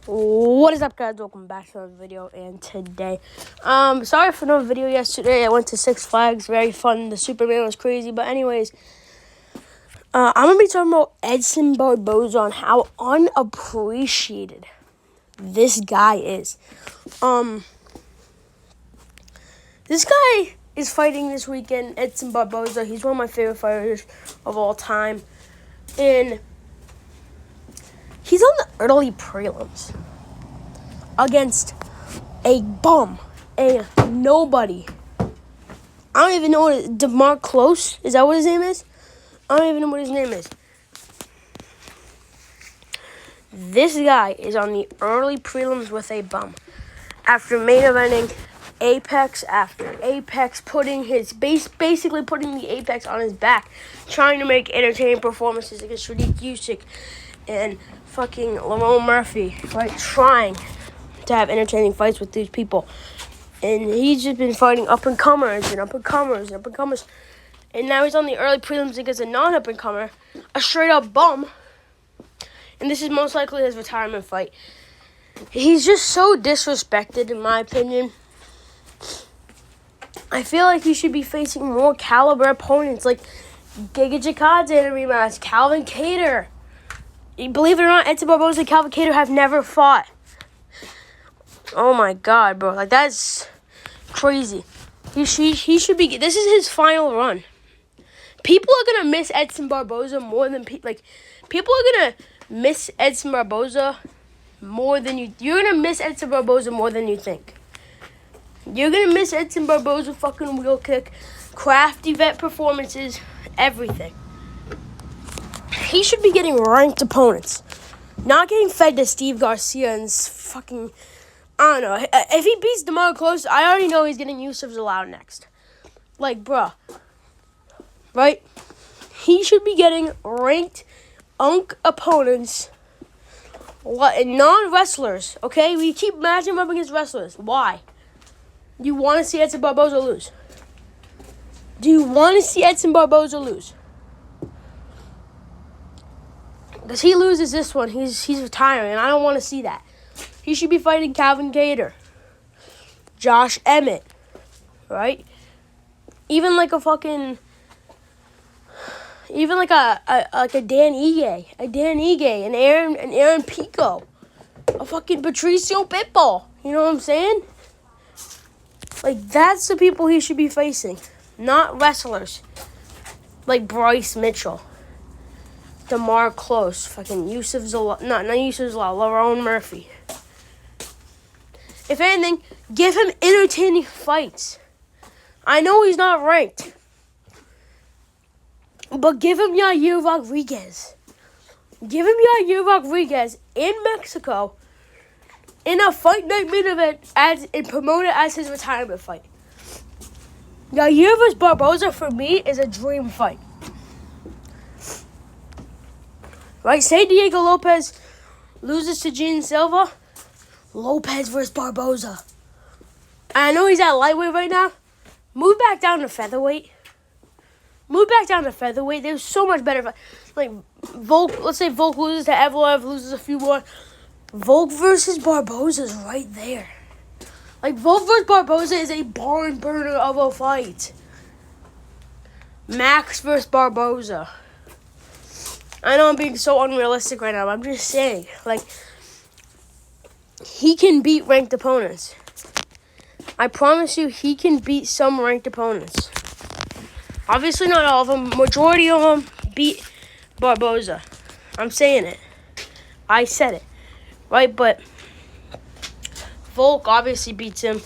What is up, guys? Welcome back to another video. And today, sorry for no video yesterday. I went to Six Flags, very fun. The Superman was crazy, but anyways, I'm gonna be talking about Edson Barbosa on how unappreciated this guy is. This guy is fighting this weekend. Edson Barbosa. He's one of my favorite fighters of all time, and he's on the early prelims against a bum, a nobody. I don't even know what DeMar Close, is that what his name is? I don't even know what his name is. This guy is on the early prelims with a bum. After main eventing Apex after Apex, basically putting the Apex on his back, trying to make entertaining performances against Sadiq Usyk and fucking Lerone Murphy, right? Trying to have entertaining fights with these people. And he's just been fighting up-and-comers. And now he's on the early prelims against a non-up-and-comer, a straight-up bum. And this is most likely his retirement fight. He's just so disrespected, in my opinion. I feel like he should be facing more caliber opponents, like Giga Chikadze in a rematch, Calvin Kattar. Believe it or not, Edson Barbosa and Calvin Kattar have never fought. Oh my God, bro. Like, that's crazy. He should be... This is his final run. People are going to miss Edson Barbosa more than... People are going to miss Edson Barbosa more than you... You're going to miss Edson Barbosa more than you think. You're going to miss Edson Barbosa fucking wheel kick, crafty vet performances, everything. He should be getting ranked opponents. Not getting fed to Steve Garcia and fucking... I don't know. If he beats DeMar Close, I already know he's getting Yusuf Zalal next. Like, bruh. Right? He should be getting ranked opponents. Non-wrestlers. Okay? We keep matching him up against wrestlers. Why? You want to see Edson Barbosa lose? Do you want to see Edson Barbosa lose? Because he loses this one, he's retiring, and I don't want to see that. He should be fighting Calvin Kattar, Josh Emmett, right? Even like a Dan Ige, an Aaron Pico, a fucking Patricio Pitbull. You know what I'm saying? Like, that's the people he should be facing, not wrestlers like Bryce Mitchell, DeMar Close, fucking Yusuf Zalal, not Yusuf Zalal, Lerone Murphy. If anything, give him entertaining fights. I know he's not ranked, but give him Yair Rodriguez. Give him Yair Rodriguez in Mexico in a fight night main event and promote it as his retirement fight. Yair vs. Barbosa, for me, is a dream fight. Right? Say Diego Lopez loses to Gene Silva. Lopez versus Barbosa. I know he's at lightweight right now. Move back down to featherweight. There's so much better. Like, Volk, let's say Volk loses to Evloev, loses a few more. Volk versus Barbosa is right there. Like, Volk versus Barbosa is a barn burner of a fight. Max versus Barbosa. I know I'm being so unrealistic right now, but I'm just saying, like, he can beat ranked opponents. I promise you, he can beat some ranked opponents. Obviously not all of them. Majority of them beat Barbosa. I'm saying it. I said it. Right, but Volk obviously beats him.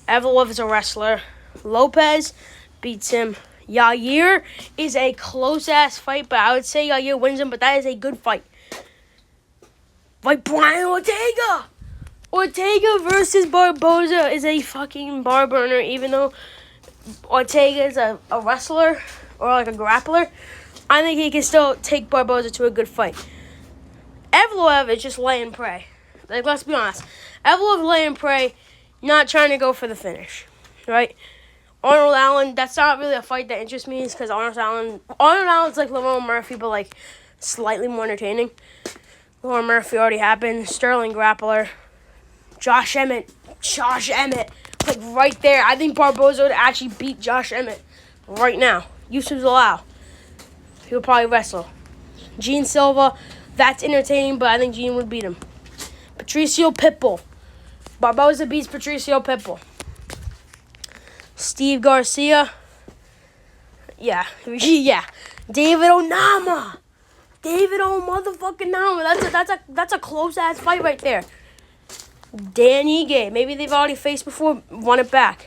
Evloev is a wrestler. Lopez beats him. Yair is a close-ass fight, but I would say Yair wins him, but that is a good fight. Like Brian Ortega. Ortega versus Barbosa is a fucking bar burner, even though Ortega is a wrestler or like a grappler. I think he can still take Barbosa to a good fight. Evloev is just lay and pray. Like, let's be honest. Evloev lay and pray, not trying to go for the finish, right? Arnold Allen, that's not really a fight that interests me because Arnold Allen's like Lerone Murphy, but like slightly more entertaining. Lauren Murphy already happened. Sterling Grappler. Josh Emmett. Like right there. I think Barboza would actually beat Josh Emmett right now. Yusuf Zalal. He'll probably wrestle. Gene Silva. That's entertaining, but I think Gene would beat him. Patricio Pitbull. Barboza beats Patricio Pitbull. Steve Garcia. Yeah. David Onama. Motherfucking Nama. That's a close ass fight right there. Dan Ige. Maybe they've already faced before. Won it back.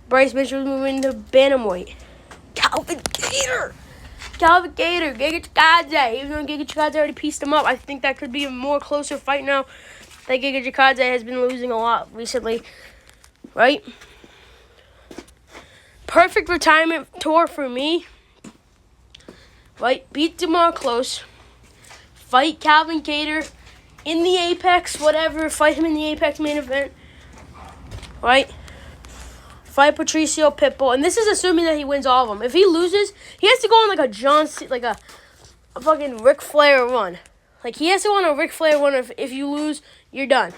Bryce Mitchell's moving to bantamweight. Calvin Kattar. Giga Chikadze. Even though Giga Chikadze already pieced him up, I think that could be a more closer fight now. That Giga Chikadze has been losing a lot recently. Right? Perfect retirement tour for me. Right? Beat DeMar Close. Fight Calvin Kattar in the Apex, whatever. Fight him in the Apex main event. Right? Fight Patricio Pitbull. And this is assuming that he wins all of them. If he loses, he has to go on like a fucking Ric Flair run. Like, he has to go on a Ric Flair run. If you lose, you're done.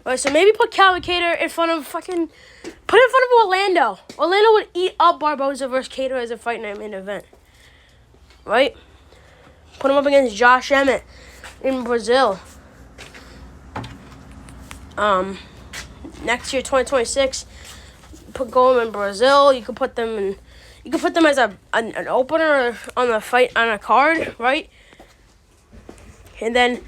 Alright, so maybe put Calvin Kattar in front of Orlando. Orlando would eat up Barboza versus Kattar as a fight night main event. Right? Put him up against Josh Emmett in Brazil. Next year, 2026, go in Brazil. You could put them as an opener on the fight on a card, right? And then,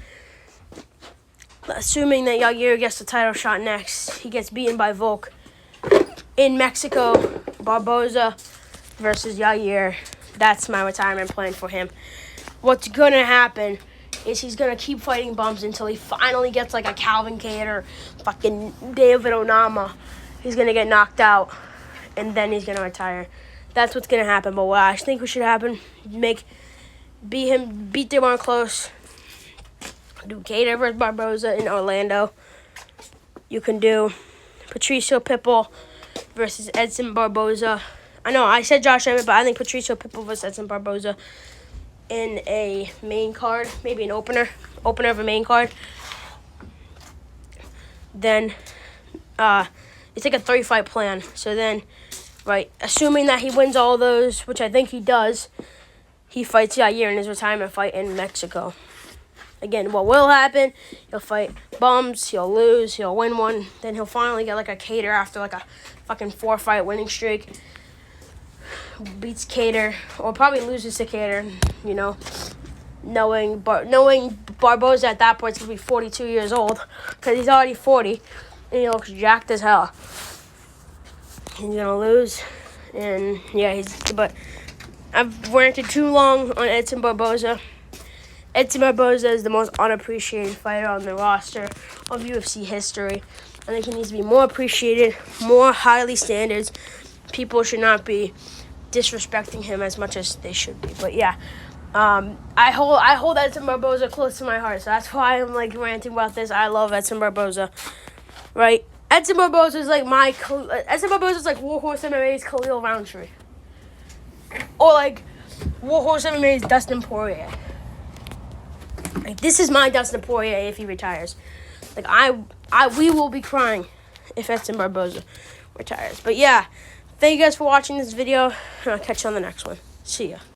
assuming that Yair gets the title shot next, he gets beaten by Volk in Mexico. Barboza versus Yair. That's my retirement plan for him. What's gonna happen is he's gonna keep fighting bumps until he finally gets like a Calvin Kattar, fucking David Onama. He's gonna get knocked out, and then he's gonna retire. That's what's gonna happen. But what I think what should happen, beat DeMar Close, do Kattar versus Barboza in Orlando. You can do Patricio Pitbull versus Edson Barboza. I know I said Josh Emmett, but I think Patricio Pitbull versus Edson Barboza in a main card, maybe an opener of a main card. Then it's like a 3-fight plan. So then, right, assuming that he wins all those, which I think he does, he fights Yair in his retirement fight in Mexico. Again, what will happen, he'll fight bums, he'll lose, he'll win one, then he'll finally get like a Kattar after like a fucking 4-fight winning streak. Beats Kattar, or probably loses to Kattar, you know, knowing Barboza at that point is going to be 42 years old, because he's already 40, and he looks jacked as hell. He's going to lose, and yeah, but I've ranted too long on Edson Barboza. Edson Barboza is the most unappreciated fighter on the roster of UFC history. I think he needs to be more appreciated, more highly standards. People should not be disrespecting him as much as they should be. But yeah, I hold Edson Barboza close to my heart, so that's why I'm like ranting about this. I love Edson Barboza, right? Edson Barboza is like War Horse MMA's Khalil Roundtree, or like War Horse MMA's Dustin Poirier. Like, this is my Dustin Poirier if he retires. Like, we will be crying if Edson Barboza retires. But yeah, thank you guys for watching this video, and I'll catch you on the next one. See ya.